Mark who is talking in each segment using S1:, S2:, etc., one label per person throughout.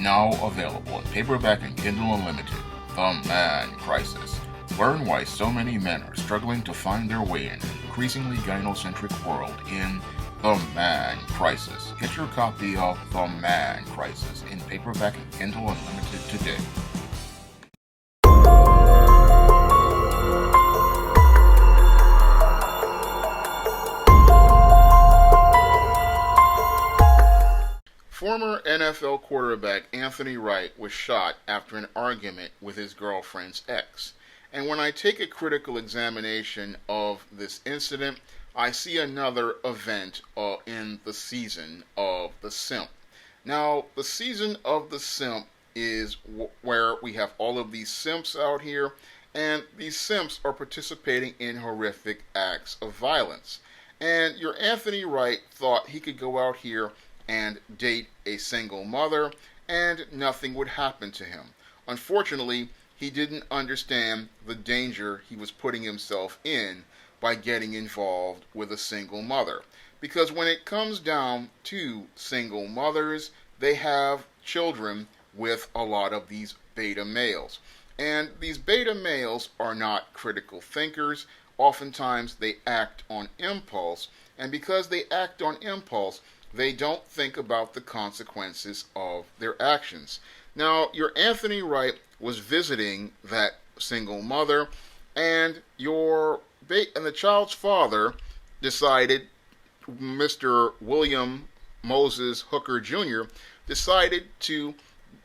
S1: Now available in paperback and Kindle Unlimited. The Man Crisis. Learn why so many men are struggling to find their way in an increasingly gynocentric world in The Man Crisis. Get your copy of The Man Crisis in paperback and Kindle Unlimited today. Former NFL quarterback Anthony Wright was shot after an argument with his girlfriend's ex. And when I take a critical examination of this incident, I see another event in the season of the Simp. Now, the season of the Simp is where we have all of these simps out here, and these simps are participating in horrific acts of violence. And your Anthony Wright thought he could go out here and date a single mother, and nothing would happen to him. Unfortunately, he didn't understand the danger he was putting himself in by getting involved with a single mother. Because when it comes down to single mothers, they have children with a lot of these beta males. And these beta males are not critical thinkers. Oftentimes they act on impulse, and because they act on impulse, they don't think about the consequences of their actions. Now, your Anthony Wright was visiting that single mother, and the child's father decided, Mr. William Moses Hooker Jr., decided to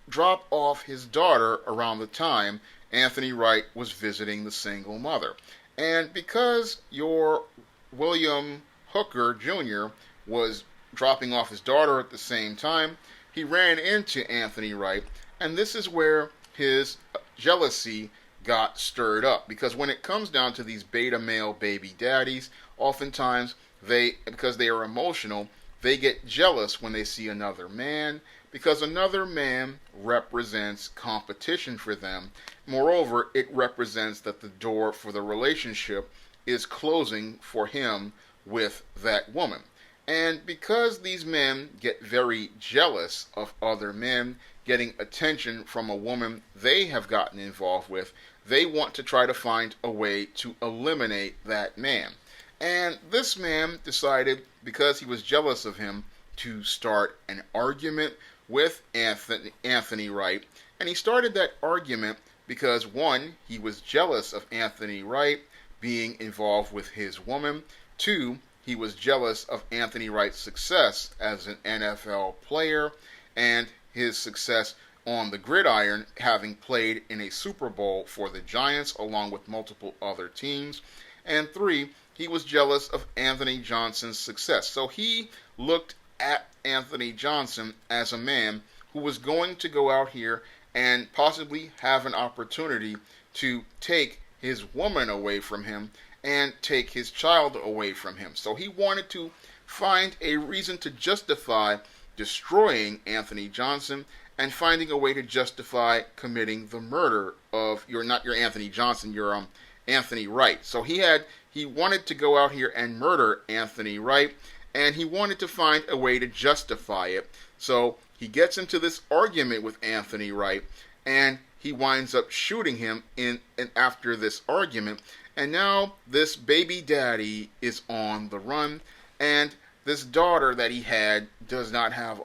S1: drop off his daughter around the time Anthony Wright was visiting the single mother. And because your William Hooker Jr. was dropping off his daughter at the same time, he ran into Anthony Wright, and this is where his jealousy got stirred up. Because when it comes down to these beta male baby daddies, oftentimes because they are emotional, they get jealous when they see another man, because another man represents competition for them. Moreover, it represents that the door for the relationship is closing for him with that woman. And because these men get very jealous of other men getting attention from a woman they have gotten involved with, they want to try to find a way to eliminate that man. And this man decided, because he was jealous of him, to start an argument with Anthony Wright. And he started that argument because, one, he was jealous of Anthony Wright being involved with his woman. Two, he was jealous of Anthony Wright's success as an NFL player and his success on the gridiron, having played in a Super Bowl for the Giants along with multiple other teams. And three, he was jealous of Anthony Johnson's success. So he looked at Anthony Johnson as a man who was going to go out here and possibly have an opportunity to take his woman away from him and take his child away from him. So he wanted to find a reason to justify destroying Anthony Johnson and finding a way to justify committing the murder of not your Anthony Johnson, your Anthony Wright. So he wanted to go out here and murder Anthony Wright, and he wanted to find a way to justify it. So he gets into this argument with Anthony Wright, and he winds up shooting him after this argument. And now this baby daddy is on the run, and this daughter that he had will not have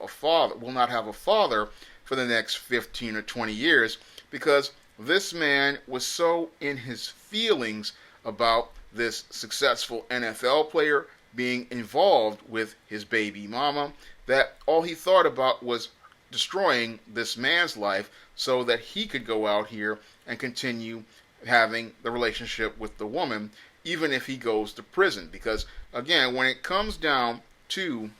S1: a father for the next 15 or 20 years, because this man was so in his feelings about this successful NFL player being involved with his baby mama that all he thought about was destroying this man's life so that he could go out here and continue having the relationship with the woman, even if he goes to prison. Because again, when it comes down to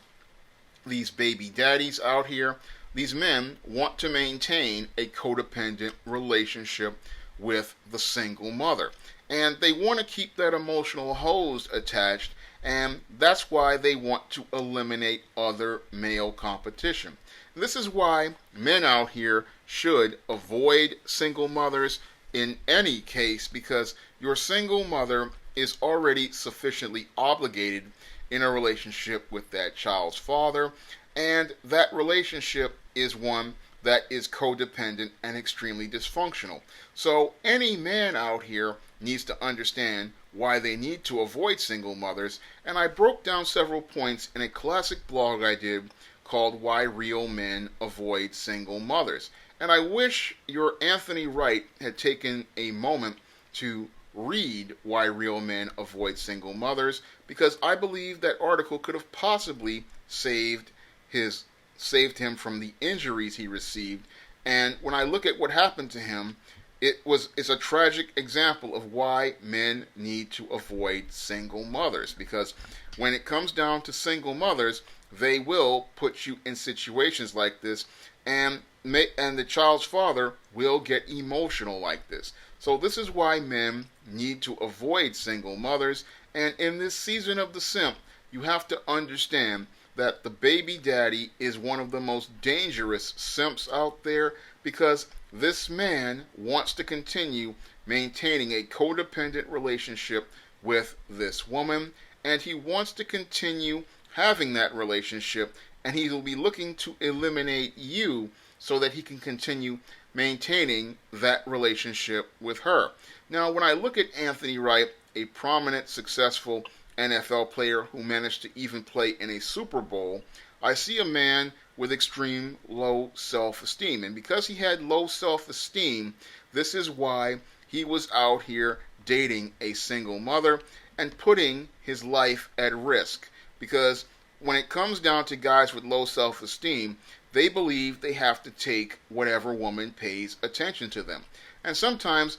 S1: these baby daddies out here, these men want to maintain a codependent relationship with the single mother, and they want to keep that emotional hose attached, and that's why they want to eliminate other male competition. This is why men out here should avoid single mothers in any case, because your single mother is already sufficiently obligated in a relationship with that child's father, and that relationship is one that is codependent and extremely dysfunctional. So any man out here needs to understand why they need to avoid single mothers, and I broke down several points in a classic blog I did called Why Real Men Avoid Single Mothers. And I wish your Anthony Wright had taken a moment to read Why Real Men Avoid Single Mothers, because I believe that article could have possibly saved him from the injuries he received. And when I look at what happened to him, it's a tragic example of why men need to avoid single mothers, because when it comes down to single mothers, they will put you in situations like this, and the child's father will get emotional like this. So this is why men need to avoid single mothers. And in this season of the Simp, you have to understand that the baby daddy is one of the most dangerous simps out there, because this man wants to continue maintaining a codependent relationship with this woman, and he wants to continue having that relationship, and he will be looking to eliminate you so that he can continue maintaining that relationship with her. Now, when I look at Anthony Wright, a prominent, successful NFL player who managed to even play in a Super Bowl, I see a man with extreme low self-esteem. And because he had low self-esteem, this is why he was out here dating a single mother and putting his life at risk. Because when it comes down to guys with low self-esteem, they believe they have to take whatever woman pays attention to them. And sometimes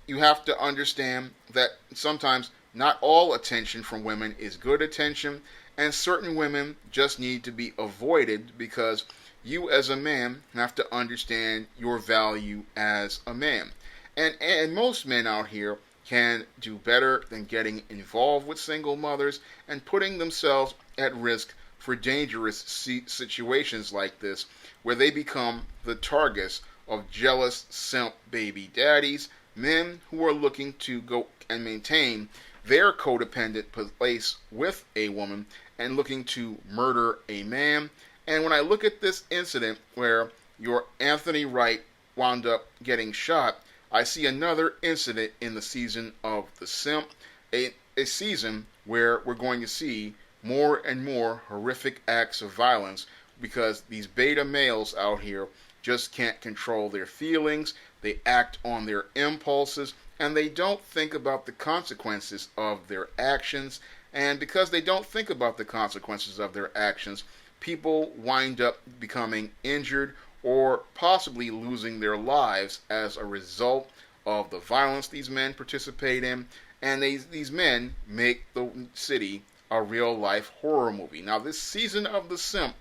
S1: you have to understand that sometimes not all attention from women is good attention, and certain women just need to be avoided, because you as a man have to understand your value as a man. And most men out here can do better than getting involved with single mothers and putting themselves at risk for dangerous situations like this, where they become the targets of jealous simp baby daddies, men who are looking to go and maintain their codependent place with a woman and looking to murder a man. And when I look at this incident where your Anthony Wright wound up getting shot, I see another incident in the season of the Simp, a season where we're going to see more and more horrific acts of violence, because these beta males out here just can't control their feelings, they act on their impulses, and they don't think about the consequences of their actions. And because they don't think about the consequences of their actions, people wind up becoming injured or possibly losing their lives as a result of the violence these men participate in. And these men make the city a real-life horror movie. Now, this season of The Simp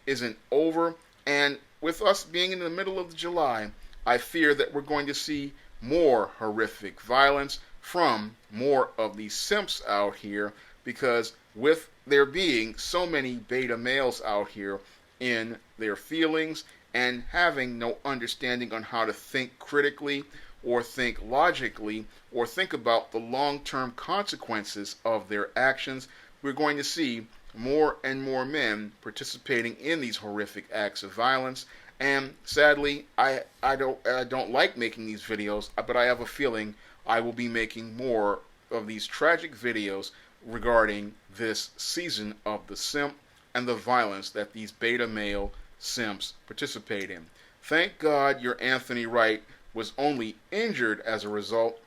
S1: isn't over, and with us being in the middle of July, I fear that we're going to see more horrific violence from more of these simps out here, because with there being so many beta males out here in their feelings and having no understanding on how to think critically or think logically or think about the long-term consequences of their actions, we're going to see more and more men participating in these horrific acts of violence. And sadly, I don't like making these videos, but I have a feeling I will be making more of these tragic videos regarding this season of The Simp and the violence that these beta male simps participate in. Thank God your Anthony Wright was only injured as a result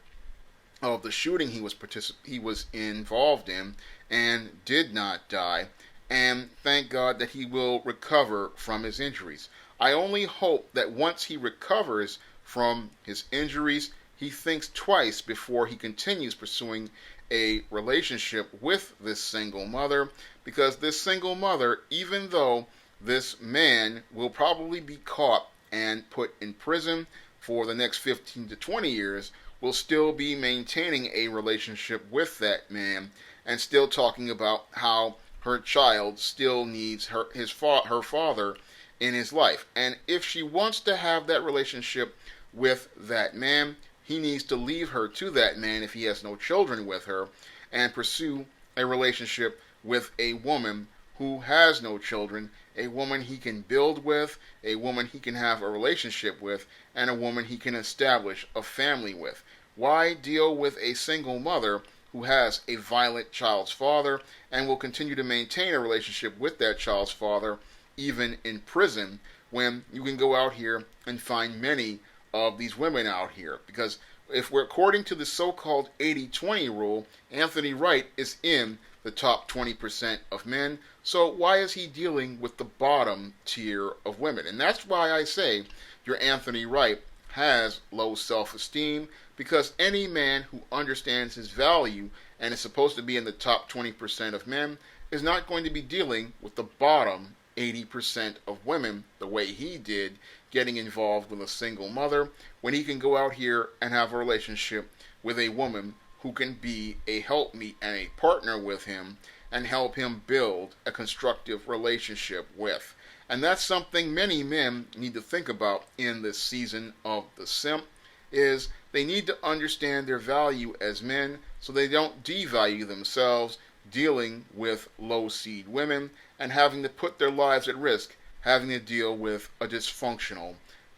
S1: of the shooting he was involved in and did not die. And thank God that he will recover from his injuries. I only hope that once he recovers from his injuries, he thinks twice before he continues pursuing a relationship with this single mother, because this single mother, even though this man will probably be caught and put in prison for the next 15 to 20 years, will still be maintaining a relationship with that man and still talking about how her child still needs her father in his life. And if she wants to have that relationship with that man, he needs to leave her to that man if he has no children with her, and pursue a relationship with a woman who has no children, a woman he can build with, a woman he can have a relationship with, and a woman he can establish a family with. Why deal with a single mother who has a violent child's father and will continue to maintain a relationship with that child's father even in prison, when you can go out here and find many of these women out here? Because if we're according to the so-called 80-20 rule, Anthony Wright is in the top 20% of men. So why is he dealing with the bottom tier of women? And that's why I say your Anthony Wright has low self-esteem, because any man who understands his value and is supposed to be in the top 20% of men is not going to be dealing with the bottom 80% of women the way he did, getting involved with a single mother, when he can go out here and have a relationship with a woman who can be a helpmeet and a partner with him and help him build a constructive relationship with. And that's something many men need to think about in this season of the Simp, is they need to understand their value as men so they don't devalue themselves dealing with low seed women and having to put their lives at risk, having to deal with a dysfunctional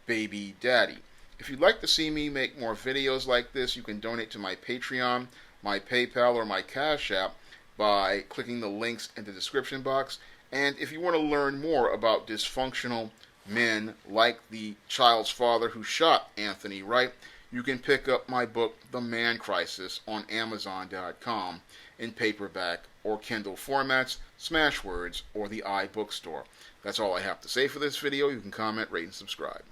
S1: baby daddy. If you'd like to see me make more videos like this, you can donate to my Patreon, my PayPal, or my Cash App by clicking the links in the description box. And if you want to learn more about dysfunctional men like the child's father who shot Anthony Wright, you can pick up my book, The Man Crisis, on Amazon.com in paperback or Kindle formats, Smashwords, or the iBookstore. That's all I have to say for this video. You can comment, rate, and subscribe.